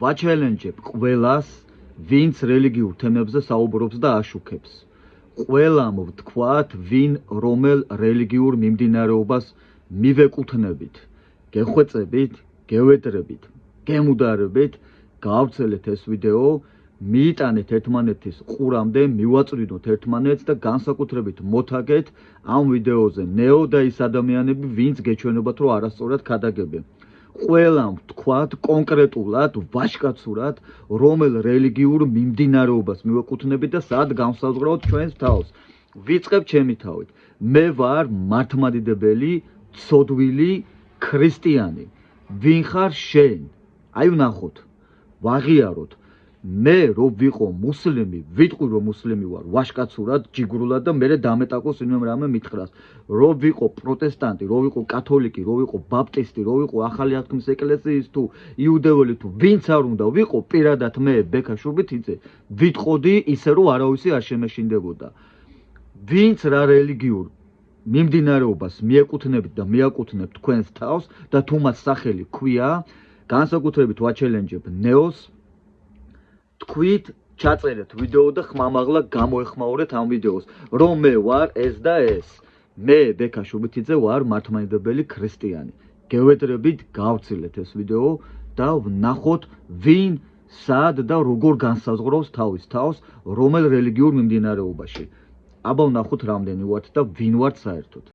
ვაჩელენჯებ ყველას, ვინც რელიგიურ თემებზე საუბრობს და აშუქებს. ყველამ ვთქვათ, ვინ რომელ რელიგიურ მიმდინარეობას მივეკუთვნებით. გეხვეწებით, გევედრებით, გემუდარებით, გავცელეთ ეს ვიდეო, მიიტანეთ ერთმანეთის ყურამდე, მივაწვდინოთ ერთმანეთს და განსაკუთრებით მოთაგეთ ამ ვიდეოზე ნეო და ის ადამიანები, ვინც გეჩვენებათ, რომ არასწორად ქადაგებენ. ყველამ ვთქვათ კონკრეტულად, ვაშკაცურად, რომელ რელიგიურ მიმდინარეობას მივეკუთვნებით და სად განსაზღვრავთ ჩვენს თავს. ვიწყებ ჩემი თავით. მე ვარ მართლმადიდებელი, ცოდვილი ქრისტიანი. ვინ ხარ შენ? აი ვნახოთ. ვაღიაროთ. მე რო ვიყო მუსლიმი, ვიტყვი რომ მუსლიმი ვარ, ვაშკაცურად, ჯიგრულად და მე დამეტაკოს ვინმე რამე მითხრას. რო ვიყო პროტესტანტი, რო ვიყო კათოლიკი, რო ვიყო ბაპტისტი, რო ვიყო ახალი აღთქმის ეკლესიის თუ იუდეული თუ ვინც არ უნდა ვიყო, პირადად მე ბექა შუბითიძე ვიტყოდი ისე რომ არავისი არ შემეშინდებოდა. ვინც რა რელიგიურ მიმდინარეობას მიეკუთვნებით და მიაკუთვნებთ თქვენს თავს და თუ მას სახელი ქვია, განსაკუთრებით ვაჩელენჯებ ნეოს, თქვით, ჩაწერეთ ვიდეო და ხმამაღლა გამოეხმაურეთ ამ ვიდეოს, რომ მე ვარ ეს და ეს. მე ბექა შუბითიძე ვარ მართლმადიდებელი ქრისტიანი. გევედრებით, გავცილეთ ეს ვიდეო და ვნახოთ, ვინ, სად და როგორ განსაზღვრავს თავის თავს, რომელ რელიგიურ მიმდინარეობაში. აბა ვნახოთ რამდენი ვართ და ვინ ვართ საერთოდ.